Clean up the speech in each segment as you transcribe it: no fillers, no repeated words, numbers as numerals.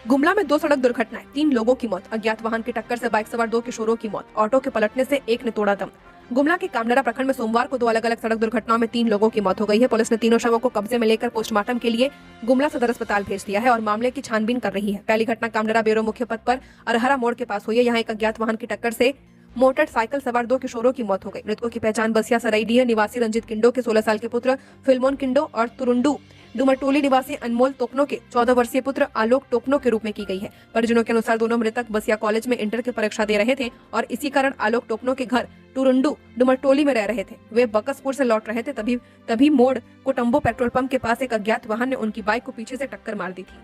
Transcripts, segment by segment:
गुमला में 2 सड़क दुर्घटनाएं, 3 लोगों की मौत। अज्ञात वाहन की टक्कर से बाइक सवार 2 किशोरों की मौत। ऑटो के पलटने से एक ने तोड़ा दम। गुमला के कामडरा प्रखंड में सोमवार को 2 अलग अलग सड़क दुर्घटनाओं में 3 लोगों की मौत हो गई है। पुलिस ने तीनों शवों को कब्जे में लेकर पोस्टमार्टम के लिए गुमला सदर अस्पताल भेज दिया है और मामले की छानबीन कर रही है। पहली घटना कामडरा बेरो मुख्य पथ पर अरहरा मोड़ के पास हुई है। यहाँ एक अज्ञात वाहन की टक्कर से मोटरसाइकिल सवार 2 किशोरों की मौत हो गई। मृतकों की पहचान बसिया सराइडीह निवासी रंजित किंडो के 16 साल के पुत्र फिल्मोन किंडो और तुरुंडू डुमरटोली निवासी अनमोल टोकनो के 14 वर्षीय पुत्र आलोक टोकनो के रूप में की गई है। परिजनों के अनुसार दोनों मृतक बसिया कॉलेज में इंटर की परीक्षा दे रहे थे और इसी कारण आलोक टोकनो के घर टुरुंडू डुमरटोली में रह रहे थे। वे बकसपुर से लौट रहे थे। तभी मोड़ कोटम्बो पेट्रोल पंप के पास एक अज्ञात वाहन ने उनकी बाइक को पीछे से टक्कर मार दी थी।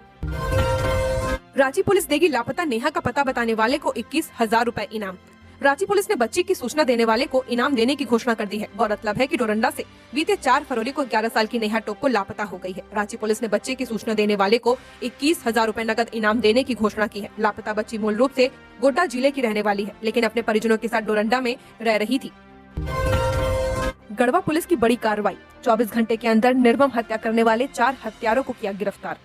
रांची पुलिस देगी लापता नेहा का पता बताने वाले को 21,000 रुपए इनाम। रांची पुलिस ने बच्ची की सूचना देने वाले को इनाम देने की घोषणा कर दी है। गौरतलब है कि डोरंडा से बीते 4 फरवरी को 11 साल की नेहा टोको लापता हो गई है। रांची पुलिस ने बच्चे की सूचना देने वाले को 21,000 रुपए नकद इनाम देने की घोषणा की है। लापता बच्ची मूल रूप से गोड्डा जिले की रहने वाली है, लेकिन अपने परिजनों के साथ डोरंडा में रह रही थी। गढ़वा पुलिस की बड़ी कार्रवाई, 24 घंटे के अंदर निर्मम हत्या करने वाले 4 हत्यारों को किया गिरफ्तार।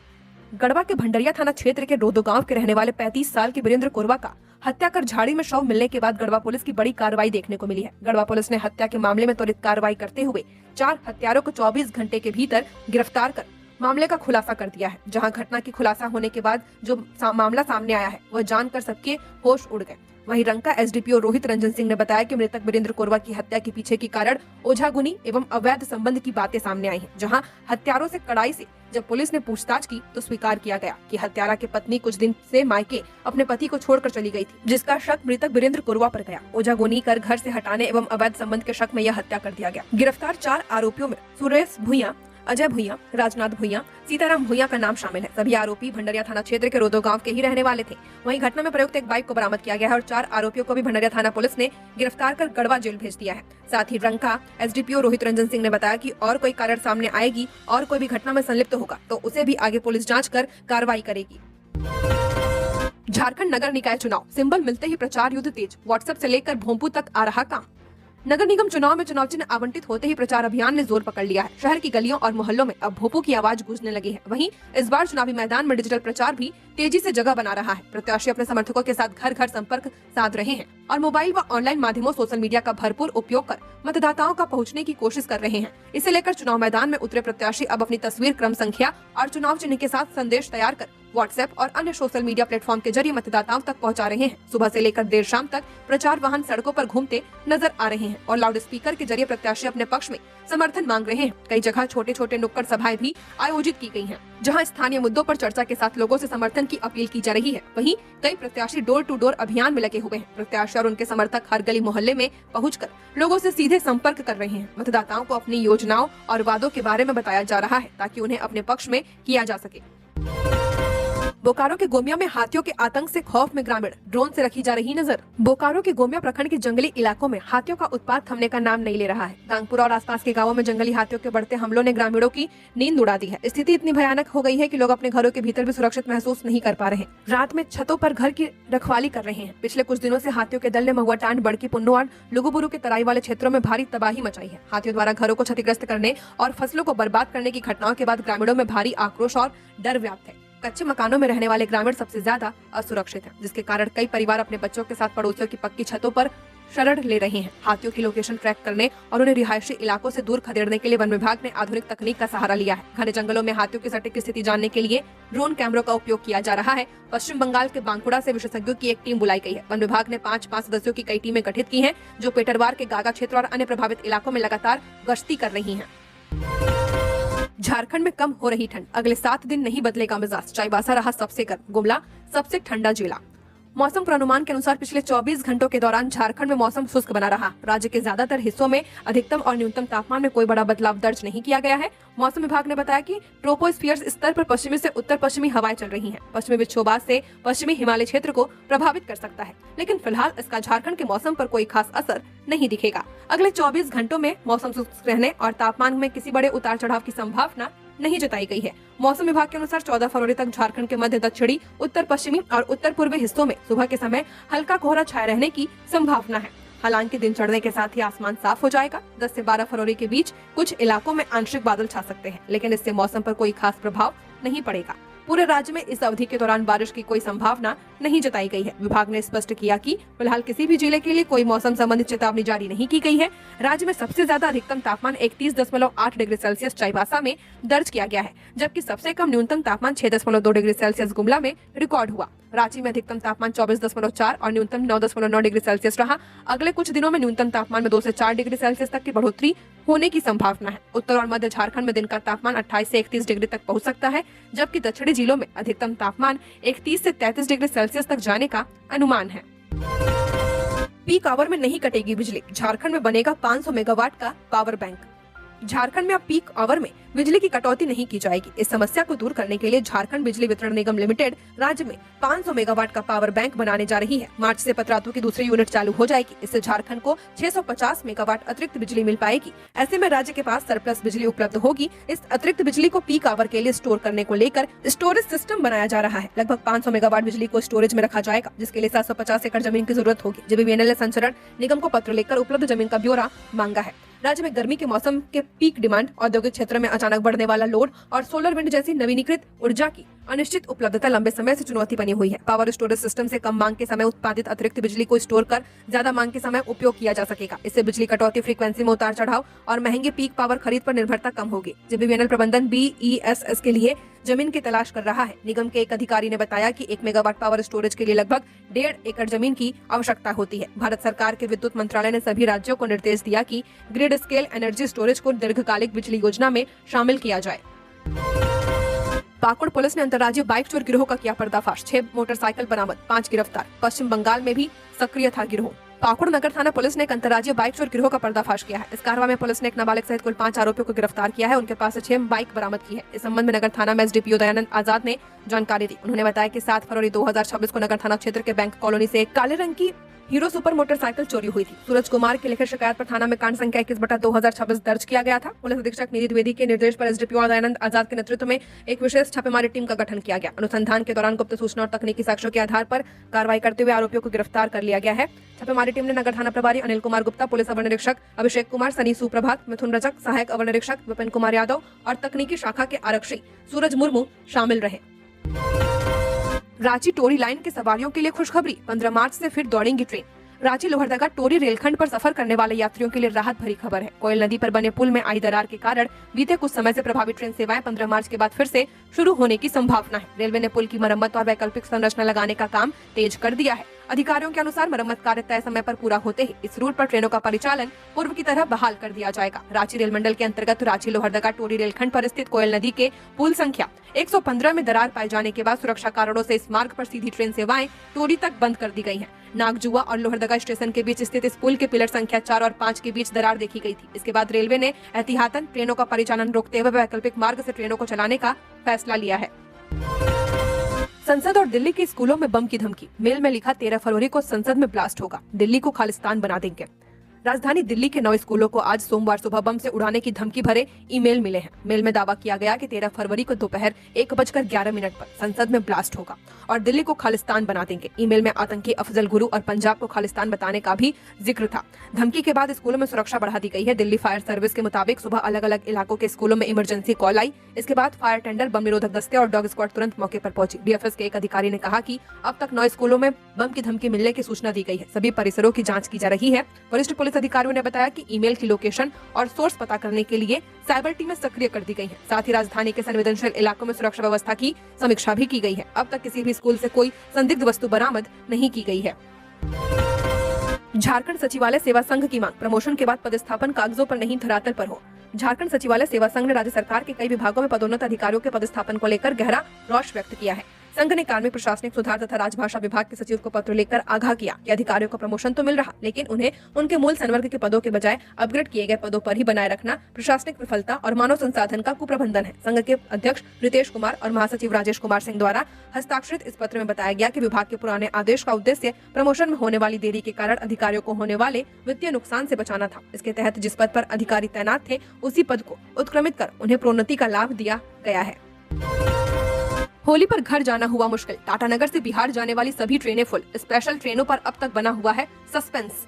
गढ़वा के भंडरिया थाना क्षेत्र के रोदो गांव के रहने वाले 35 साल के वीरेंद्र कोरवा का हत्या कर झाड़ी में शव मिलने के बाद गढ़वा पुलिस की बड़ी कार्रवाई देखने को मिली है। गढ़वा पुलिस ने हत्या के मामले में त्वरित कार्रवाई करते हुए 4 हत्यारों को 24 घंटे के भीतर गिरफ्तार कर मामले का खुलासा कर दिया है। जहां घटना की खुलासा होने के बाद जो मामला सामने आया है वह जानकर सबके होश उड़ गए। वहीं रंका एसडीपीओ रोहित रंजन सिंह ने बताया कि मृतक वीरेंद्र कोरवा की हत्या के पीछे की कारण ओझागुनी एवं अवैध संबंध की बातें सामने आई हैं। जहां हत्यारों से कड़ाई से जब पुलिस ने पूछताछ की तो स्वीकार किया गया कि हत्यारा की पत्नी कुछ दिन से मायके अपने पति को छोड़कर चली गई थी, जिसका शक मृतक वीरेंद्र कोरवा पर गया। ओझागुनी कर घर से हटाने एवं अवैध संबंध के शक में यह हत्या कर दिया गया। गिरफ्तार 4 आरोपियों में सुरेश भुइयां, अजय भुइयां, राजनाथ भुइयां, सीताराम भुइयां का नाम शामिल है। सभी आरोपी भंडरिया थाना क्षेत्र के रोदो गांव के ही रहने वाले थे। वहीं घटना में प्रयुक्त एक बाइक को बरामद किया गया है और 4 आरोपियों को भी भंडरिया थाना पुलिस ने गिरफ्तार कर गढ़वा जेल भेज दिया है। साथ ही रंका एसडीपीओ रोहित रंजन सिंह ने बताया कि और कोई कारण सामने आएगी और कोई भी घटना में संलिप्त होगा तो उसे भी आगे पुलिस जाँच कर कार्रवाई करेगी। झारखंड नगर निकाय चुनाव, सिंबल मिलते ही प्रचार युद्ध तेज। व्हाट्सएप से लेकर भोंपू तक आ रहा काम। नगर निगम चुनाव में चुनाव चिन्ह आवंटित होते ही प्रचार अभियान ने जोर पकड़ लिया है। शहर की गलियों और मोहल्लों में अब भोंपू की आवाज गूंजने लगी है। वहीं इस बार चुनावी मैदान में डिजिटल प्रचार भी तेजी से जगह बना रहा है। प्रत्याशी अपने समर्थकों के साथ घर घर संपर्क साध रहे हैं और मोबाइल व ऑनलाइन माध्यमों सोशल मीडिया का भरपूर उपयोग कर मतदाताओं का पहुंचने की कोशिश कर रहे हैं। इसे लेकर चुनाव मैदान में उतरे प्रत्याशी अब अपनी तस्वीर, क्रम संख्या और चुनाव चिन्ह के साथ संदेश तैयार कर व्हाट्सएप और अन्य सोशल मीडिया प्लेटफॉर्म के जरिए मतदाताओं तक पहुंचा रहे हैं। सुबह से लेकर देर शाम तक प्रचार वाहन सड़कों पर घूमते नजर आ रहे हैं और लाउड स्पीकर के जरिए प्रत्याशी अपने पक्ष में समर्थन मांग रहे हैं। कई जगह छोटे छोटे नुक्कड़ सभाएं भी आयोजित की गई हैं, जहां स्थानीय मुद्दों पर चर्चा के साथ लोगों से समर्थन की अपील की जा रही है। वहीं कई प्रत्याशी डोर टू डोर अभियान में लगे हुए हैं। प्रत्याशी और उनके समर्थक हर गली मोहल्ले में पहुंचकर लोगों से सीधे संपर्क कर रहे हैं। मतदाताओं को अपनी योजनाओं और वादों के बारे में बताया जा रहा है ताकि उन्हें अपने पक्ष में किया जा सके। बोकारो के गोमिया में हाथियों के आतंक से खौफ में ग्रामीण, ड्रोन से रखी जा रही नजर। बोकारो के गोमिया प्रखंड के जंगली इलाकों में हाथियों का उत्पात थमने का नाम नहीं ले रहा है। गांगपुरा और आसपास के गांवों में जंगली हाथियों के बढ़ते हमलों ने ग्रामीणों की नींद उड़ा दी है। स्थिति इतनी भयानक हो गई है कि लोग अपने घरों के भीतर भी सुरक्षित महसूस नहीं कर पा रहे। रात में छतों पर घर की रखवाली कर रहे हैं। पिछले कुछ दिनों से हाथियों के दल ने महुआटांड, बड़की, पुन्नू और लुगुबुरु के तराई वाले क्षेत्रों में भारी तबाही मचाई है। हाथियों द्वारा घरों को क्षतिग्रस्त करने और फसलों को बर्बाद करने की घटनाओं के बाद ग्रामीणों में भारी आक्रोश और डर व्याप्त है। कच्चे मकानों में रहने वाले ग्रामीण सबसे ज्यादा असुरक्षित हैं, जिसके कारण कई परिवार अपने बच्चों के साथ पड़ोसियों की पक्की छतों पर शरण ले रहे हैं। हाथियों की लोकेशन ट्रैक करने और उन्हें रिहायशी इलाकों से दूर खदेड़ने के लिए वन विभाग ने आधुनिक तकनीक का सहारा लिया है। घने जंगलों में हाथियों की सटीक स्थिति जानने के लिए ड्रोन कैमरों का उपयोग किया जा रहा है। पश्चिम बंगाल के बांकुड़ा से विशेषज्ञों की एक टीम बुलाई गई है। वन विभाग ने 5 सदस्यों की कई टीमें गठित की हैं, जो पेटरवार के गागा क्षेत्र और अन्य प्रभावित इलाकों में लगातार गश्ती कर रही हैं। झारखंड में कम हो रही ठंड, अगले 7 दिन नहीं बदलेगा मिजाज। चाईबासा रहा सबसे गर्म, गुमला सबसे ठंडा जिला। मौसम पूर्वानुमान के अनुसार पिछले 24 घंटों के दौरान झारखंड में मौसम शुष्क बना रहा। राज्य के ज्यादातर हिस्सों में अधिकतम और न्यूनतम तापमान में कोई बड़ा बदलाव दर्ज नहीं किया गया है। मौसम विभाग ने बताया कि ट्रोपोस्फियर स्तर पर पश्चिमी से उत्तर पश्चिमी हवाएं चल रही हैं। पश्चिमी विक्षोभ से पश्चिमी हिमालय क्षेत्र को प्रभावित कर सकता है, लेकिन फिलहाल इसका झारखंड के मौसम पर कोई खास असर नहीं दिखेगा। अगले 24 घंटों में मौसम शुष्क रहने और तापमान में किसी बड़े उतार चढ़ाव की संभावना नहीं जताई गई है। मौसम विभाग के अनुसार 14 फरवरी तक झारखंड के मध्य दक्षिणी, उत्तर पश्चिमी और उत्तर पूर्वी हिस्सों में सुबह के समय हल्का कोहरा छाए रहने की संभावना है। हालांकि दिन चढ़ने के साथ ही आसमान साफ हो जाएगा। 10 से 12 फरवरी के बीच कुछ इलाकों में आंशिक बादल छा सकते हैं, लेकिन इससे मौसम पर कोई खास प्रभाव नहीं पड़ेगा। पूरे राज्य में इस अवधि के दौरान बारिश की कोई संभावना नहीं जताई गई है। विभाग ने स्पष्ट किया कि फिलहाल किसी भी जिले के लिए कोई मौसम संबंधित चेतावनी जारी नहीं की गई है। राज्य में सबसे ज्यादा अधिकतम तापमान 31.8 डिग्री सेल्सियस चाईबासा में दर्ज किया गया है, जबकि सबसे कम न्यूनतम तापमान 6.2 डिग्री सेल्सियस गुमला में रिकॉर्ड हुआ। रांची में अधिकतम तापमान 24.4 और न्यूनतम 9.9 डिग्री सेल्सियस रहा। अगले कुछ दिनों में न्यूनतम तापमान में 2 से 4 डिग्री सेल्सियस तक की बढ़ोतरी होने की संभावना है। उत्तर और मध्य झारखंड में दिन का तापमान 28 से 31 डिग्री तक पहुंच सकता है, जबकि दक्षिणी जिलों में अधिकतम तापमान 31 से 33 डिग्री सेल्सियस तक जाने का अनुमान है। पीक आवर में नहीं कटेगी बिजली, झारखंड में बनेगा 500 मेगावाट का पावर बैंक। झारखंड में अब पीक आवर में बिजली की कटौती नहीं की जाएगी। इस समस्या को दूर करने के लिए झारखंड बिजली वितरण निगम लिमिटेड राज्य में 500 मेगावाट का पावर बैंक बनाने जा रही है। मार्च से पतरातू की दूसरी यूनिट चालू हो जाएगी। इससे झारखंड को 650 मेगावाट अतिरिक्त बिजली मिल पाएगी। ऐसे में राज्य के पास सरप्लस बिजली उपलब्ध होगी। इस अतिरिक्त बिजली को पीक आवर के लिए स्टोर करने को लेकर स्टोरेज सिस्टम बनाया जा रहा है। लगभग 500 मेगावाट बिजली को स्टोरेज में रखा जाएगा, जिसके लिए 750 एकड़ जमीन की जरूरत होगी। जेबीवीएनएल ने संचरण निगम को पत्र लेकर उपलब्ध जमीन का ब्यौरा मांगा है। राज्य में गर्मी के मौसम के पीक डिमांड, औद्योगिक क्षेत्र में अचानक बढ़ने वाला लोड और सोलर विंड जैसी नवीनीकृत ऊर्जा की अनिश्चित उपलब्धता लंबे समय से चुनौती बनी हुई है। पावर स्टोरेज सिस्टम से कम मांग के समय उत्पादित अतिरिक्त बिजली को स्टोर कर ज्यादा मांग के समय उपयोग किया जा सकेगा। इससे बिजली कटौती, फ्रीक्वेंसी में उतार चढ़ाव और महंगी पीक पावर खरीद पर निर्भरता कम होगी। जेबीवीएनएल प्रबंधन BESS के लिए जमीन की तलाश कर रहा है। निगम के एक अधिकारी ने बताया कि 1 मेगावाट पावर स्टोरेज के लिए लगभग 1.5 एकड़ जमीन की आवश्यकता होती है। भारत सरकार के विद्युत मंत्रालय ने सभी राज्यों को निर्देश दिया कि ग्रिड स्केल एनर्जी स्टोरेज को दीर्घकालिक बिजली योजना में शामिल किया जाए। पाकुड़ पुलिस ने अंतर्राज्यीय बाइक चोर गिरोह का किया पर्दाफाश, 6 मोटरसाइकिल बरामद, 5 गिरफ्तार। पश्चिम बंगाल में भी सक्रिय था गिरोह। पाकुड़ नगर थाना पुलिस ने एक अंतर्राज्यीय बाइक चोर गिरोह का पर्दाफाश किया है। इस कार्रवाई में पुलिस ने एक नाबालिग सहित कुल 5 आरोपियों को गिरफ्तार किया है। उनके पास से 6 बाइक बरामद की है। इस संबंध में नगर थाना में एसडीपीओ दयानंद आजाद ने जानकारी दी। उन्होंने बताया कि 7 फरवरी 2026 को नगर थाना क्षेत्र के बैंक कॉलोनी से एक काले रंग की हीरो सुपर मोटरसाइकिल चोरी हुई थी। सूरज कुमार की लिखित शिकायत पर थाना में कांड संख्या 21/2026 दर्ज किया गया था। पुलिस अधीक्षक निधि द्विवेदी के निर्देश पर एसडीपीओ दयानंद आजाद के नेतृत्व में एक विशेष छापेमारी टीम का गठन किया गया। अनुसंधान के दौरान गुप्त सूचना और तकनीकी साक्ष्यों के आधार पर कार्रवाई करते हुए आरोपियों को गिरफ्तार कर लिया गया है। छापेमारी टीम ने नगर थाना प्रभारी अनिल कुमार गुप्ता, पुलिस अवर निरीक्षक अभिषेक कुमार, सनी सुप्रभात, मिथुन रजक, सहायक अवर निरीक्षक विपिन कुमार यादव और तकनीकी शाखा के आरक्षी सूरज मुर्मू शामिल रहे। रांची टोरी लाइन के सवारियों के लिए खुशखबरी, 15 मार्च से फिर दौड़ेंगी ट्रेन। रांची लोहरदगा टोरी रेलखंड पर सफर करने वाले यात्रियों के लिए राहत भरी खबर है। कोयल नदी पर बने पुल में आई दरार के कारण बीते कुछ समय से प्रभावित ट्रेन सेवाएं 15 मार्च के बाद फिर से शुरू होने की संभावना है। रेलवे ने पुल की मरम्मत और वैकल्पिक संरचना लगाने का काम तेज कर दिया है। अधिकारियों के अनुसार मरम्मत कार्य तय समय पर पूरा होते ही इस रूट पर ट्रेनों का परिचालन पूर्व की तरह बहाल कर दिया जाएगा। रांची रेल मंडल के अंतर्गत रांची लोहरदगा टोरी रेलखंड पर स्थित कोयल नदी के पुल संख्या 115 में दरार पाए जाने के बाद सुरक्षा कारणों से इस मार्ग पर सीधी ट्रेन सेवाएं टोरी तक बंद कर दी गई हैं। नागजुआ और लोहरदगा स्टेशन के बीच स्थित इस पुल के पिलर संख्या 4 और 5 के बीच दरार देखी गई थी। इसके बाद रेलवे ने एहतियातन ट्रेनों का परिचालन रोकते हुए वैकल्पिक मार्ग से ट्रेनों को चलाने का फैसला लिया है। संसद और दिल्ली के स्कूलों में बम की धमकी, मेल में लिखा 13 फरवरी को संसद में ब्लास्ट होगा, दिल्ली को खालिस्तान बना देंगे। राजधानी दिल्ली के 9 स्कूलों को आज सोमवार सुबह बम से उड़ाने की धमकी भरे ईमेल मिले हैं। मेल में दावा किया गया कि 13 फरवरी को दोपहर 1:11 पर संसद में ब्लास्ट होगा और दिल्ली को खालिस्तान बना देंगे। ईमेल में आतंकी अफजल गुरु और पंजाब को खालिस्तान बताने का भी जिक्र था। धमकी के बाद स्कूलों में सुरक्षा बढ़ा दी गई है। दिल्ली फायर सर्विस के मुताबिक सुबह अलग अलग इलाकों के स्कूलों में इमरजेंसी कॉल आई। इसके बाद फायर टेंडर, बम निरोधक दस्ते और डॉग स्क्वाड तुरंत मौके पर पहुंची। डीएफएस के एक अधिकारी ने कहा कि अब तक 9 स्कूलों में बम की धमकी मिलने की सूचना दी गई है। सभी परिसरों की जांच की जा रही है। वरिष्ठ पुलिस अधिकारियों ने बताया कि ईमेल की लोकेशन और सोर्स पता करने के लिए साइबर टीमें सक्रिय कर दी गई हैं। साथ ही राजधानी के संवेदनशील इलाकों में सुरक्षा व्यवस्था की समीक्षा भी की गई है। अब तक किसी भी स्कूल से कोई संदिग्ध वस्तु बरामद नहीं की गई है। झारखंड सचिवालय सेवा संघ की मांग, प्रमोशन के बाद पदस्थापन कागजों पर नहीं धरातल पर हो। झारखंड सचिवालय सेवा संघ ने राज्य सरकार के कई विभागों में पदोन्नत अधिकारियों के पदस्थापन को लेकर गहरा रोष व्यक्त किया है। संघ ने कार्मिक, प्रशासनिक सुधार तथा राजभाषा विभाग के सचिव को पत्र लेकर आगाह किया कि अधिकारियों को प्रमोशन तो मिल रहा, लेकिन उन्हें उनके मूल संवर्ग के पदों के बजाय अपग्रेड किए गए पदों पर ही बनाए रखना प्रशासनिक विफलता और मानव संसाधन का कुप्रबंधन है। संघ के अध्यक्ष रितेश कुमार और महासचिव राजेश कुमार सिंह द्वारा हस्ताक्षरित इस पत्र में बताया गया कि विभाग के पुराने आदेश का उद्देश्य प्रमोशन में होने वाली देरी के कारण अधिकारियों को होने वाले वित्तीय नुकसान से बचाना था। इसके तहत जिस पद पर अधिकारी तैनात थे उसी पद को उत्क्रमित कर उन्हें प्रोन्नति का लाभ दिया गया है। होली पर घर जाना हुआ मुश्किल, टाटानगर से बिहार जाने वाली सभी ट्रेनें फुल। स्पेशल ट्रेनों पर अब तक बना हुआ है सस्पेंस।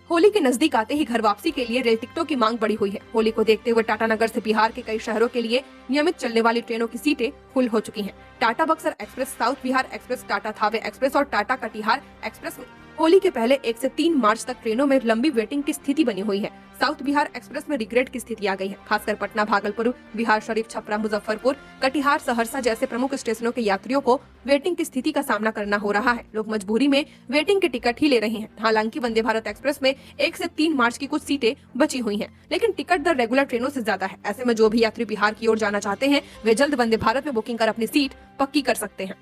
होली के नजदीक आते ही घर वापसी के लिए रेल टिकटों की मांग बढ़ी हुई है। होली को देखते हुए टाटानगर से बिहार के कई शहरों के लिए नियमित चलने वाली ट्रेनों की सीटें फुल हो चुकी हैं। Tata Buxar express, south Bihar express, Tata Thawe express और टाटा कटिहार एक्सप्रेस में होली के पहले 1 से 3 मार्च तक ट्रेनों में लंबी वेटिंग की स्थिति बनी हुई है। साउथ बिहार एक्सप्रेस में रिग्रेट की स्थिति आ गई है। खासकर पटना, भागलपुर, बिहार शरीफ, छपरा, मुजफ्फरपुर, कटिहार, सहरसा जैसे प्रमुख स्टेशनों के यात्रियों को वेटिंग की स्थिति का सामना करना हो रहा है। लोग मजबूरी में वेटिंग के टिकट ही ले रहे हैं। हालांकि वंदे भारत एक्सप्रेस में 1 से 3 मार्च की कुछ सीटें बची हुई हैं, लेकिन टिकट दर रेगुलर ट्रेनों से ज्यादा है। ऐसे में जो भी यात्री बिहार की ओर जाना चाहते हैं वे जल्द वंदे भारत में बुकिंग कर अपनी सीट पक्की कर सकते हैं।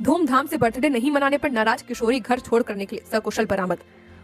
धूमधाम से बर्थडे नहीं मनाने पर नाराज किशोरी घर छोड़ करने के लिए सकुशल बरामद।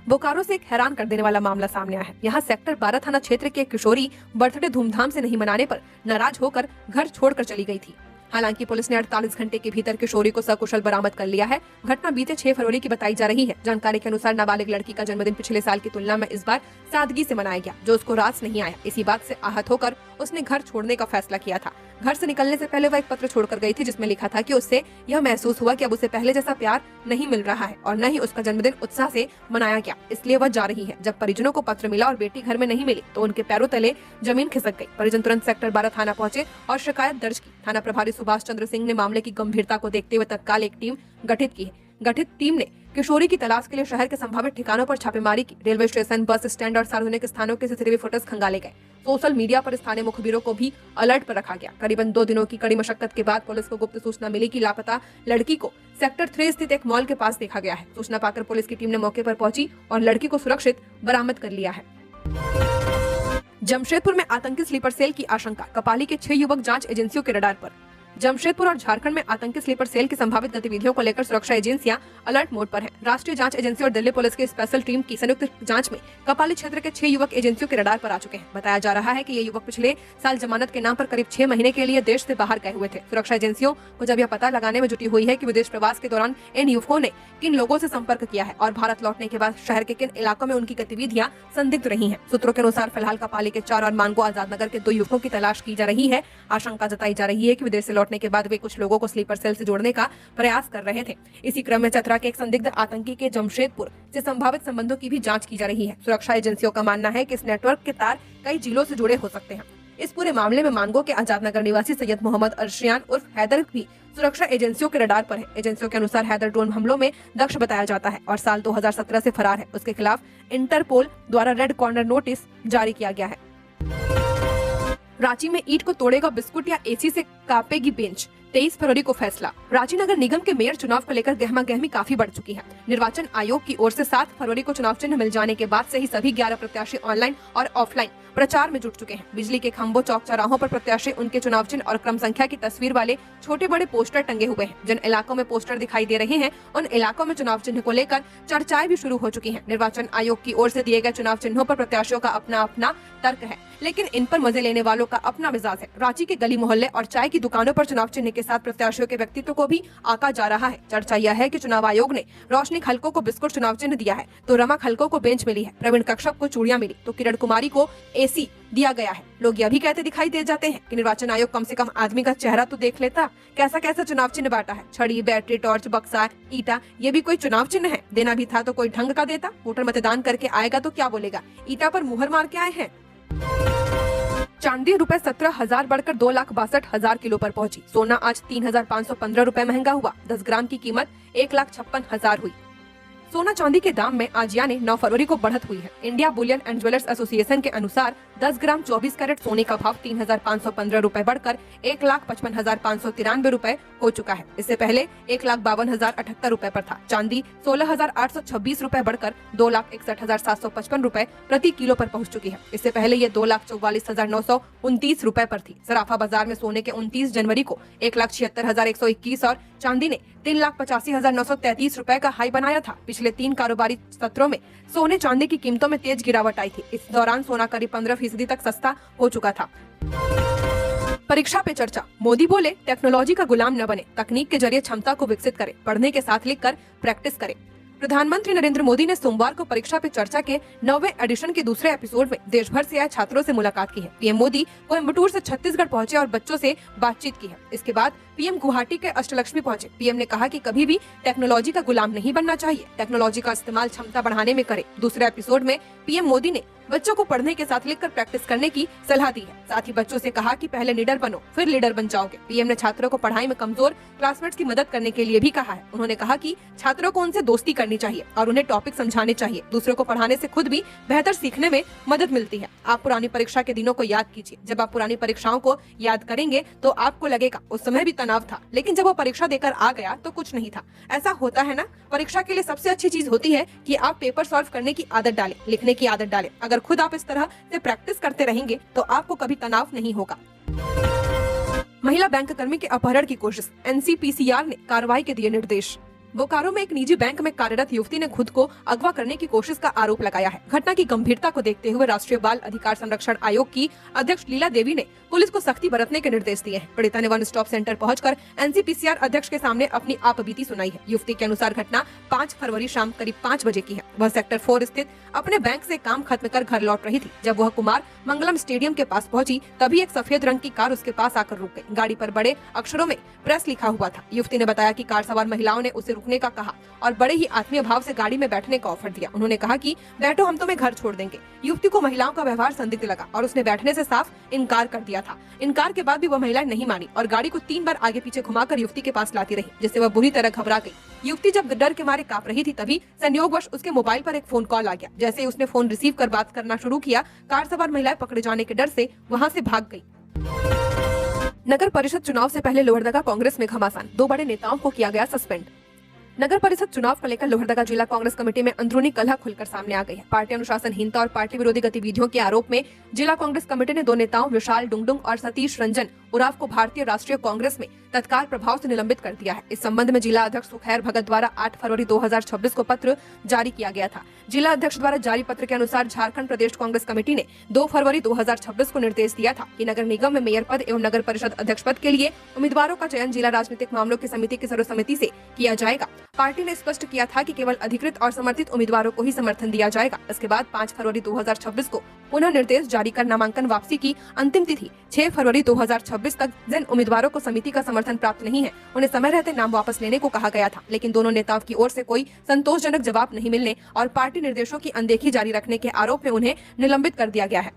बोकारो से एक हैरान कर देने वाला मामला सामने आया है। यहाँ सेक्टर 12 थाना क्षेत्र की एक किशोरी बर्थडे धूमधाम से नहीं मनाने पर नाराज होकर घर छोड़कर चली गई थी। हालांकि पुलिस ने 48 घंटे के भीतर किशोरी को सकुशल बरामद कर लिया है। घटना बीते 6 फरवरी की बताई जा रही है। जानकारी के अनुसार नाबालिग लड़की का जन्मदिन पिछले साल की तुलना में इस बार सादगी से मनाया गया, जो उसको रास नहीं आया। इसी बात से आहत होकर उसने घर छोड़ने का फैसला किया था। घर से निकलने से पहले वह एक पत्र छोड़कर गई थी, जिसमें लिखा था कि उससे यह महसूस हुआ कि अब उसे पहले जैसा प्यार नहीं मिल रहा है और न ही उसका जन्मदिन उत्साह से मनाया गया, इसलिए वह जा रही है। जब परिजनों को पत्र मिला और बेटी घर में नहीं मिली तो उनके पैरों तले जमीन खिसक गई। परिजन तुरंत सेक्टर 12 थाना पहुंचे और शिकायत दर्ज की। थाना प्रभारी सुभाष चंद्र सिंह ने मामले की गंभीरता को देखते हुए तत्काल एक टीम गठित की है। गठित टीम ने किशोरी की तलाश के लिए शहर के संभावित ठिकानों पर छापेमारी की। रेलवे स्टेशन, बस स्टैंड और सार्वजनिक स्थानों के सीसीटीवी फुटेज खंगाले गए। सोशल मीडिया पर स्थानीय मुखबिरों को भी अलर्ट पर रखा गया। करीबन 2 दिनों की कड़ी मशक्कत के बाद पुलिस को गुप्त सूचना मिली कि लापता लड़की को सेक्टर 3 स्थित एक मॉल के पास देखा गया है। सूचना पाकर पुलिस की टीम ने मौके पर पहुंची और लड़की को सुरक्षित बरामद कर लिया है। जमशेदपुर में आतंकी स्लीपर सेल की आशंका, कपाली के 6 युवक जांच एजेंसियों के रडार पर। जमशेदपुर और झारखंड में आतंकी स्लीपर सेल की संभावित गतिविधियों को लेकर सुरक्षा एजेंसियां अलर्ट मोड पर हैं। राष्ट्रीय जांच एजेंसी और दिल्ली पुलिस की स्पेशल टीम की संयुक्त जांच में कपाली क्षेत्र के 6 युवक एजेंसियों के रडार पर आ चुके हैं। बताया जा रहा है कि ये युवक पिछले साल जमानत के नाम पर करीब 6 महीने के लिए देश से बाहर गए हुए थे। सुरक्षा एजेंसियों को जब यह पता लगाने में जुटी हुई है कि विदेश प्रवास के दौरान इन युवकों ने किन लोगों से संपर्क किया है और भारत लौटने के बाद शहर के किन इलाकों में उनकी गतिविधियां संदिग्ध रही हैं। सूत्रों के अनुसार फिलहाल कपाली के 4 और मानगो आजाद नगर के 2 युवकों की तलाश की जा रही है। आशंका जताई जा रही है कि विदेश से लौटने के बाद वे कुछ लोगों को स्लीपर सेल से जोड़ने का प्रयास कर रहे थे। इसी क्रम में चतरा के एक संदिग्ध आतंकी के जमशेदपुर से संभावित संबंधों की भी जांच की जा रही है। सुरक्षा एजेंसियों का मानना है कि इस नेटवर्क के तार कई जिलों से जुड़े हो सकते हैं। इस पूरे मामले में मानगो के आजाद नगर निवासी सैयद मोहम्मद अर्शियान उर्फ हैदर भी सुरक्षा एजेंसियों के रडार पर है। एजेंसियों के अनुसार हैदर ड्रोन हमलों में दक्ष बताया जाता है और साल 2017 से फरार है। उसके खिलाफ इंटरपोल द्वारा रेड कॉर्नर नोटिस जारी किया गया है। रांची में ईंट को तोड़ेगा बिस्कुट या एसी से कांपेगी बेंच, 23 फरवरी को फैसला। रांची नगर निगम के मेयर चुनाव को लेकर गहमागहमी काफी बढ़ चुकी है। निर्वाचन आयोग की ओर से 7 फरवरी को चुनाव चिन्ह मिल जाने के बाद से ही सभी 11 प्रत्याशी ऑनलाइन और ऑफलाइन प्रचार में जुट चुके हैं। बिजली के खंभों, चौक चौराहों पर प्रत्याशी उनके चुनाव चिन्ह और क्रम संख्या की तस्वीर वाले छोटे बड़े पोस्टर टंगे हुए हैं। जिन इलाकों में पोस्टर दिखाई दे रहे हैं उन इलाकों में चुनाव चिन्ह को लेकर चर्चाएं भी शुरू हो चुकी हैं। निर्वाचन आयोग की ओर से दिए गए चुनाव चिन्हों पर प्रत्याशियों का अपना अपना तर्क है, लेकिन इन पर मजे लेने वालों का अपना मिजाज है। रांची के गली मोहल्ले और चाय की दुकानों पर चुनाव चिन्ह के साथ प्रत्याशियों के व्यक्तित्व को भी आंका जा रहा है। चर्चा यह है कि चुनाव आयोग ने रोशनी खलको को बिस्कुट चुनाव चिन्ह दिया है, तो रमा खलको को बेंच मिली है, प्रवीण कश्यप को चूड़ियां मिली, तो किरण कुमारी को एसी दिया गया है। लोग यह भी कहते दिखाई दे जाते हैं कि निर्वाचन आयोग कम से कम आदमी का चेहरा तो देख लेता। कैसा कैसा चुनाव चिन्ह बांटा है, छड़ी, बैटरी, टॉर्च, बक्सा, ईटा, ये भी कोई चुनाव चिन्ह है? देना भी था तो कोई ढंग का देता। वोटर मतदान करके आएगा तो क्या बोलेगा, ईटा पर मुहर मार के आए हैं। चांदी रुपए 17,000 बढ़कर 2,62,000 किलो पर पहुंची। सोना आज 3,515 रुपए महंगा हुआ। 10 ग्राम की कीमत 1,56,000 हुई। सोना चांदी के दाम में आज यानी 9 फरवरी को बढ़त हुई है। India Boolean and jewellers association के अनुसार 10 ग्राम 24 कैरेट सोने का भाव 3,515 रुपए बढ़कर 1,55,593 रुपए हो चुका है। इससे पहले 1,52,078 रुपए पर था। चांदी 16,826 रुपए बढ़कर 2,61,755 रुपए प्रति किलो पर पहुंच चुकी है। इससे पहले ये 2,44,929 रुपए पर थी। सराफा बाजार में सोने के 29 जनवरी को 1,76,121 और चांदी ने 3,85,933 रुपए का हाई बनाया था। पिछले 3 कारोबारी सत्रों में सोने चांदी की कीमतों में तेज गिरावट आई थी। इस दौरान सोना करीब 15% तक सस्ता हो चुका था। परीक्षा पे चर्चा, मोदी बोले टेक्नोलॉजी का गुलाम न बने, तकनीक के जरिए क्षमता को विकसित करें, पढ़ने के साथ लिखकर प्रैक्टिस करें। प्रधानमंत्री नरेंद्र मोदी ने सोमवार को परीक्षा पे चर्चा के 9वें एडिशन के दूसरे एपिसोड में देश भर से आए छात्रों से मुलाकात की है। पीएम मोदी कोयम्बटूर से छत्तीसगढ़ पहुंचे और बच्चों से बातचीत की है। इसके बाद पीएम गुवाहाटी के अष्टलक्ष्मी पहुंचे। पीएम ने कहा कि कभी भी टेक्नोलॉजी का गुलाम नहीं बनना चाहिए, टेक्नोलॉजी का इस्तेमाल क्षमता बढ़ाने में करें। दूसरे एपिसोड में पीएम मोदी ने बच्चों को पढ़ने के साथ लिखकर प्रैक्टिस करने की सलाह दी है। साथ ही बच्चों से कहा कि पहले लीडर बनो, फिर लीडर बन जाओगे। पीएम ने छात्रों को पढ़ाई में कमजोर क्लासमेट्स की मदद करने के लिए भी कहा है। उन्होंने कहा कि छात्रों को उनसे दोस्ती करनी चाहिए और उन्हें टॉपिक समझाने चाहिए। दूसरों को पढ़ाने से खुद भी बेहतर सीखने में मदद मिलती है। आप पुरानी परीक्षा के दिनों को याद कीजिए। जब आप पुरानी परीक्षाओं को याद करेंगे तो आपको लगेगा उस समय भी तनाव था, लेकिन जब वो परीक्षा देकर आ गया तो कुछ नहीं था। ऐसा होता है ना। परीक्षा के लिए सबसे अच्छी चीज होती है कि आप पेपर सॉल्व करने की आदत डालें, लिखने की आदत डालें। अगर खुद आप इस तरह से प्रैक्टिस करते रहेंगे तो आपको कभी तनाव नहीं होगा। महिला बैंक कर्मी के अपहरण की कोशिश, एनसीपीसीआर ने कार्रवाई के दिए निर्देश। बोकारो में एक निजी बैंक में कार्यरत युवती ने खुद को अगवा करने की कोशिश का आरोप लगाया है। घटना की गंभीरता को देखते हुए राष्ट्रीय बाल अधिकार संरक्षण आयोग की अध्यक्ष लीला देवी ने पुलिस को सख्ती बरतने के निर्देश दिए हैं। पीड़िता ने वन स्टॉप सेंटर पहुंचकर एनसीपीसीआर अध्यक्ष के सामने अपनी आपबीती सुनाई है। युवती के अनुसार घटना 5 फरवरी शाम करीब 5 बजे की है। वह सेक्टर 4 स्थित अपने बैंक से काम खत्म कर घर लौट रही थी। जब वह कुमार मंगलम स्टेडियम के पास पहुंची तभी एक सफेद रंग की कार उसके पास आकर रुक गई। गाड़ी पर बड़े अक्षरों में प्रेस लिखा हुआ था। युवती ने बताया कि कार सवार महिलाओं ने उसे रुकने का कहा और बड़े ही आत्मीय भाव से गाड़ी में बैठने का ऑफर दिया। उन्होंने कहा कि बैठो, हम तुम्हें घर छोड़ देंगे। युवती को महिलाओं का व्यवहार संदिग्ध लगा और उसने बैठने से साफ इनकार कर दिया था। इनकार के बाद भी वह महिला नहीं मानी और गाड़ी को 3 बार आगे पीछे घुमाकर युवती के पास लाती रही, जिससे वह बुरी तरह घबरा गई। युवती जब डर के मारे कांप रही थी तभी संयोगवश उसके मोबाइल पर एक फोन कॉल आ गया। जैसे ही उसने फोन रिसीव कर बात करना शुरू किया, कार सवार महिलाएं पकड़े जाने के डर से वहां से भाग गई। नगर परिषद चुनाव से पहले लोहरदगा कांग्रेस में घमासान, 2 बड़े नेताओं को किया गया सस्पेंड। नगर परिषद चुनाव को लेकर लोहरदगा जिला कांग्रेस कमेटी में अंदरूनी कलह खुलकर सामने आ गई है। पार्टी अनुशासनहीनता और पार्टी विरोधी गतिविधियों के आरोप में जिला कांग्रेस कमेटी ने 2 नेताओं विशाल डुंगडुंग और सतीश रंजन उराव को भारतीय राष्ट्रीय कांग्रेस में तत्काल प्रभाव से निलंबित कर दिया है। इस संबंध में जिला अध्यक्ष सुखैर भगत द्वारा 8 फरवरी 2026 को पत्र जारी किया गया था। जिला अध्यक्ष द्वारा जारी पत्र के अनुसार झारखंड प्रदेश कांग्रेस कमेटी ने 2 फरवरी 2026 को निर्देश दिया था कि नगर निगम में मेयर पद एवं नगर परिषद अध्यक्ष पद के लिए उम्मीदवारों का चयन जिला राजनीतिक मामलों की समिति की सर्वसम्मति से किया जाएगा। पार्टी ने स्पष्ट किया था कि केवल अधिकृत और समर्थित उम्मीदवारों को ही समर्थन दिया जाएगा। इसके बाद 5 फरवरी 2026 को पुनः निर्देश जारी कर नामांकन वापसी की अंतिम तिथि 6 फरवरी 2026 तक जिन उम्मीदवारों को समिति का समर्थन प्राप्त नहीं है उन्हें समय रहते नाम वापस लेने को कहा गया था, लेकिन दोनों नेताओं की ओर से कोई संतोषजनक जवाब नहीं मिलने और पार्टी निर्देशों की अनदेखी जारी रखने के आरोप में उन्हें निलंबित कर दिया गया है।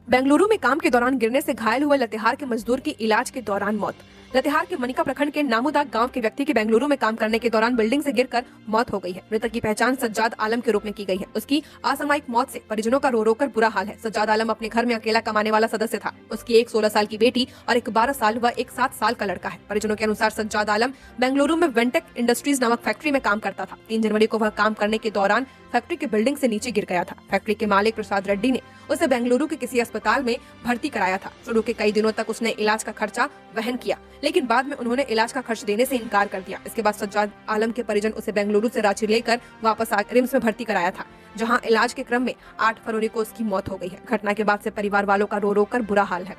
बेंगलुरु में काम के दौरान गिरने से घायल हुए लतेहार के मजदूर की इलाज के दौरान मौत। लतेहार के मनिका प्रखंड के नामुदाग गांव के व्यक्ति की बेंगलुरु में काम करने के दौरान बिल्डिंग से गिरकर मौत हो गई है। मृतक की पहचान सज्जाद आलम के रूप में की गई है। उसकी असामयिक मौत से परिजनों का रो रो कर बुरा हाल है। सज्जाद आलम अपने घर में अकेला कमाने वाला सदस्य था। उसकी एक 16 साल की बेटी और एक 12 साल व एक 7 साल का लड़का है। परिजनों के अनुसार सज्जाद आलम बेंगलुरु में वेंटेक इंडस्ट्रीज नामक फैक्ट्री में काम करता था। 3 जनवरी को वह काम करने के दौरान फैक्ट्री के बिल्डिंग से नीचे गिर गया था। फैक्ट्री के मालिक प्रसाद रेड्डी ने उसे बेंगलुरु के किसी अस्पताल में भर्ती कराया था। शुरू के कई दिनों तक उसने इलाज का खर्चा वहन किया, लेकिन बाद में उन्होंने इलाज का खर्च देने से इनकार कर दिया। इसके बाद सज्जाद आलम के परिजन उसे बेंगलुरु से रांची लेकर वापस आकर रिम्स में भर्ती कराया था, जहां इलाज के क्रम में 8 फरवरी को उसकी मौत हो गई है। घटना के बाद से परिवार वालों का रो रो कर बुरा हाल है।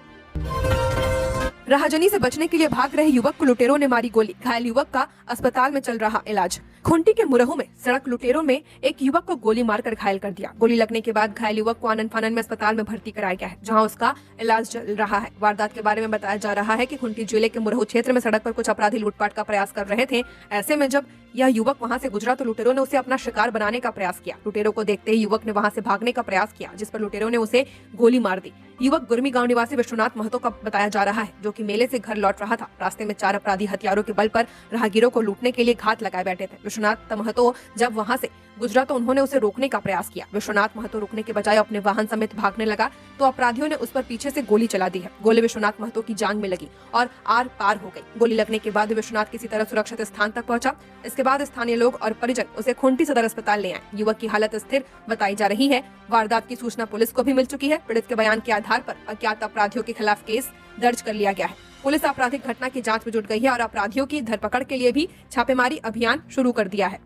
राहजनी से बचने के लिए भाग रहे युवक को लुटेरों ने मारी गोली, घायल युवक का अस्पताल में चल रहा इलाज। खूंटी के मुरहू में सड़क लुटेरों में एक युवक को गोली मारकर घायल कर दिया। गोली लगने के बाद घायल युवक को आनंद फानन में अस्पताल में भर्ती कराया गया है, जहां उसका इलाज चल रहा है। वारदात के बारे में बताया जा रहा है कि खूंटी जिले के मुरहू क्षेत्र में सड़क पर कुछ अपराधी लूटपाट का प्रयास कर रहे थे। ऐसे में जब यह युवक वहां से गुजरा तो लुटेरों ने उसे अपना शिकार बनाने का प्रयास किया। लुटेरों को देखते ही युवक ने वहां से भागने का प्रयास किया, जिस पर लुटेरों ने उसे गोली मार दी। युवक गुरमी गांव निवासी विश्वनाथ महतो का बताया जा रहा है, जो कि मेले से घर लौट रहा था। रास्ते में 4 अपराधी हथियारों के बल पर राहगीरों को लूटने के लिए घात लगाए बैठे थे। विश्वनाथ महतो जब वहां से गुजरा तो उन्होंने उसे रोकने का प्रयास किया। विश्वनाथ महतो रुकने के बजाय अपने वाहन समेत भागने लगा तो अपराधियों ने उस पर पीछे से गोली चला दी है। गोली विश्वनाथ महतो की जांघ में लगी और आर पार हो गई। गोली लगने के बाद विश्वनाथ किसी तरह सुरक्षित स्थान तक पहुंचा। इसके बाद स्थानीय लोग और परिजन उसे खूंटी सदर अस्पताल ले आए। युवक की हालत स्थिर बताई जा रही है। वारदात की सूचना पुलिस को भी मिल चुकी है। पीड़ित के बयान के आधार पर अज्ञात अपराधियों के खिलाफ केस दर्ज कर लिया गया है। पुलिस आपराधिक घटना की जांच में जुट गई है और अपराधियों की धरपकड़ के लिए भी छापेमारी अभियान शुरू कर दिया है।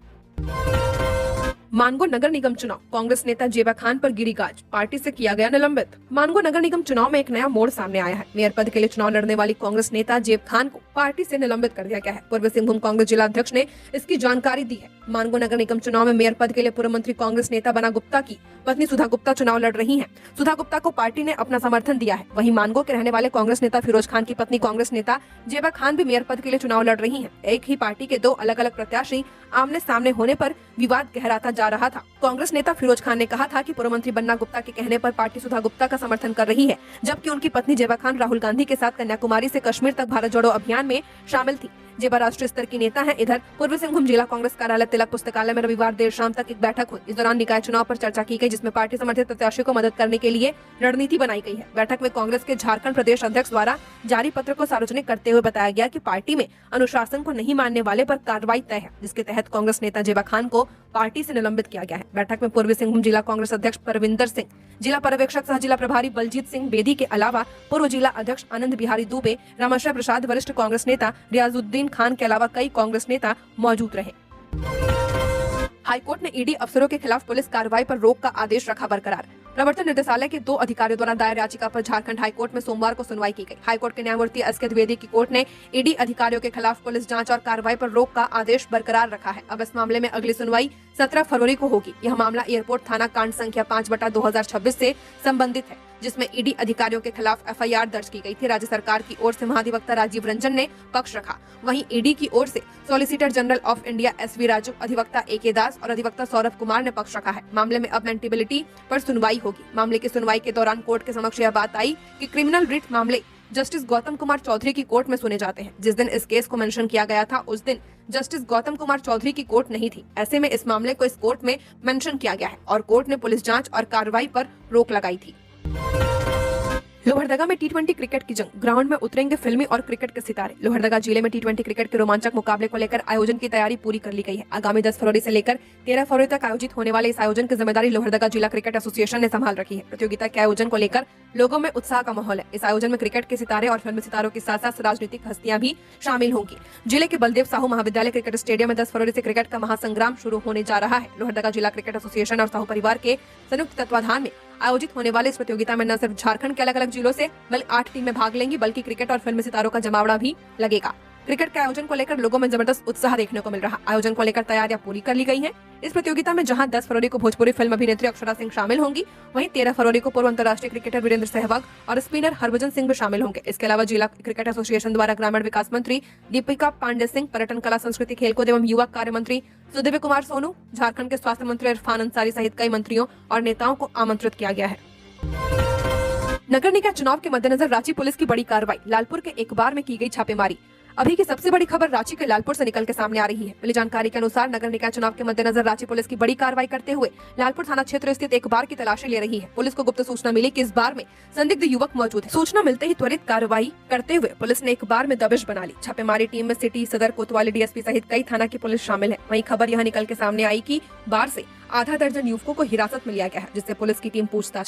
मानगो नगर निगम चुनाव, कांग्रेस नेता जेबा खान पर गिरी गाज, पार्टी से किया गया निलंबित। मानगो नगर निगम चुनाव में एक नया मोड़ सामने आया है। मेयर पद के लिए चुनाव लड़ने वाली कांग्रेस नेता जेब खान को पार्टी से निलंबित कर दिया गया है। पूर्वी सिंहभूम कांग्रेस जिला अध्यक्ष ने इसकी जानकारी दी है। मानगो नगर निगम चुनाव में मेयर पद के लिए पूर्व मंत्री कांग्रेस नेता बना गुप्ता की पत्नी सुधा गुप्ता चुनाव लड़ रही हैं। सुधा गुप्ता को पार्टी ने अपना समर्थन दिया है। वहीं मानगो के रहने वाले कांग्रेस नेता फिरोज खान की पत्नी कांग्रेस नेता जेबा खान भी मेयर पद के लिए चुनाव लड़ रही हैं। एक ही पार्टी के दो अलग अलग प्रत्याशी आमने सामने होने पर विवाद गहराता जा रहा था। कांग्रेस नेता फिरोज खान ने कहा था कि पूर्व मंत्री बन्ना गुप्ता के कहने पर पार्टी सुधा गुप्ता का समर्थन कर रही है, जबकि उनकी पत्नी जेबा खान राहुल गांधी के साथ कन्याकुमारी से कश्मीर तक भारत जोड़ो अभियान में शामिल थी। जेबा राष्ट्रीय स्तर की नेता है। इधर पूर्वी सिंहभूम जिला कांग्रेस कार्यालय तिलक पुस्तकालय में रविवार देर शाम तक एक बैठक हुई। इस दौरान निकाय चुनाव पर चर्चा की गई, जिसमें पार्टी समर्थित प्रत्याशियों को मदद करने के लिए रणनीति बनाई गई है। बैठक में कांग्रेस के झारखंड प्रदेश अध्यक्ष द्वारा जारी पत्र को सार्वजनिक करते हुए बताया गया कि पार्टी में अनुशासन को नहीं मानने वाले पर कार्रवाई तय है, जिसके तहत कांग्रेस नेता जेबा खान को पार्टी से निलंबित किया गया है। बैठक में पूर्वी सिंहभूम जिला कांग्रेस अध्यक्ष परविंदर सिंह, जिला पर्यवेक्षक सह जिला प्रभारी बलजीत सिंह बेदी के अलावा पूर्व जिला अध्यक्ष आनंद बिहारी दुबे, रामाशय प्रसाद, वरिष्ठ कांग्रेस नेता रियाजुद्दीन खान के अलावा कई कांग्रेस नेता मौजूद रहे। हाईकोर्ट ने ईडी अफसरों के खिलाफ पुलिस कार्रवाई पर रोक का आदेश रखा बरकरार। प्रवर्तन निदेशालय के 2 अधिकारियों द्वारा दायर याचिका पर झारखंड हाईकोर्ट में सोमवार को सुनवाई की गई। हाईकोर्ट के न्यायमूर्ति एस.के. द्विवेदी की कोर्ट ने ईडी अधिकारियों के खिलाफ पुलिस जांच और कार्रवाई पर रोक का आदेश बरकरार रखा है। अब इस मामले में अगली सुनवाई 17 फरवरी को होगी। यह मामला एयरपोर्ट थाना कांड संख्या 5/2026 से संबंधित है, जिसमें ईडी अधिकारियों के खिलाफ एफआईआर दर्ज की गई थी। राज्य सरकार की ओर से महाधिवक्ता राजीव रंजन ने पक्ष रखा। वहीं ईडी की ओर से solicitor general of India SV. Raju, अधिवक्ता ए.के. दास और अधिवक्ता सौरभ कुमार ने पक्ष रखा है। मामले में अब मेंटेबिलिटी पर सुनवाई होगी। मामले की सुनवाई के दौरान कोर्ट के समक्ष यह बात आई कि क्रिमिनल रिट मामले जस्टिस गौतम कुमार चौधरी की कोर्ट में सुने जाते हैं। जिस दिन इस केस को मेंशन किया गया था, उस दिन जस्टिस गौतम कुमार चौधरी की कोर्ट नहीं थी। ऐसे में इस मामले को इस कोर्ट में मेंशन किया गया है और कोर्ट ने पुलिस जांच और कार्रवाई पर रोक लगाई थी। लोहरदगा में टी20 क्रिकेट की जंग, ग्राउंड में उतरेंगे फिल्मी और क्रिकेट के सितारे। लोहरदगा जिले में टी20 क्रिकेट के रोमांचक मुकाबले को लेकर आयोजन की तैयारी पूरी कर ली गई है। आगामी 10 फरवरी से लेकर 13 फरवरी तक आयोजित होने वाले इस आयोजन की जिम्मेदारी लोहरदगा जिला क्रिकेट एसोसिएशन ने संभाल रखी है। प्रतियोगिता के आयोजन को लेकर लोगों में उत्साह का माहौल है। इस आयोजन में क्रिकेट के सितारे और फिल्मी सितारों के साथ साथ राजनीतिक हस्तियां भी शामिल होंगी। जिले के बलदेव साहू महाविद्यालय क्रिकेट स्टेडियम में 10 फरवरी से क्रिकेट का महासंग्राम शुरू होने जा रहा है। लोहरदगा जिला क्रिकेट एसोसिएशन और साहू परिवार के संयुक्त तत्वाधान में आयोजित होने वाले इस प्रतियोगिता में न सिर्फ झारखंड के अलग अलग जिलों से 8 टीमें भाग लेंगी, बल्कि क्रिकेट और फिल्मी सितारों का जमावड़ा भी लगेगा। क्रिकेट के आयोजन को लेकर लोगों में जबरदस्त उत्साह देखने को मिल रहा। आयोजन को लेकर तैयारियां पूरी कर ली गई हैं। इस प्रतियोगिता में जहां 10 फरवरी को भोजपुरी फिल्म अभिनेत्री अक्षरा सिंह शामिल होंगी, वहीं 13 फरवरी को पूर्व अंतर्राष्ट्रीय क्रिकेटर वीरेंद्र सहवाग और स्पिनर हरभजन सिंह भी शामिल होंगे। इसके अलावा जिला क्रिकेट एसोसिएशन द्वारा ग्रामीण विकास मंत्री दीपिका पांडे सिंह, पर्यटन, कला, संस्कृति, खेलकूद एवं युवा कार्य मंत्री सुदिव्य कुमार सोनू, झारखंड के स्वास्थ्य मंत्री इरफान अंसारी सहित कई मंत्रियों और नेताओं को आमंत्रित किया गया है। नगर निकाय चुनाव के मद्देनजर रांची पुलिस की बड़ी कार्रवाई, लालपुर के एक बार में की गई छापेमारी। अभी की सबसे बड़ी खबर रांची के लालपुर से निकल के सामने आ रही है। मिली जानकारी के अनुसार नगर निकाय चुनाव के मद्देनजर रांची पुलिस की बड़ी कार्रवाई करते हुए लालपुर थाना क्षेत्र स्थित एक बार की तलाशी ले रही है। पुलिस को गुप्त सूचना मिली कि इस बार में संदिग्ध युवक मौजूद है। सूचना मिलते ही त्वरित कार्रवाई करते हुए पुलिस ने एक बार में दबिश बना ली। छापेमारी टीम में सिटी, सदर, कोतवाली डीएसपी सहित कई थाना की पुलिस शामिल है। वहीं खबर यह निकल के सामने आई कि बार से आधा दर्जन युवकों को हिरासत में लिया गया है, जिससे पुलिस की टीम पूछताछ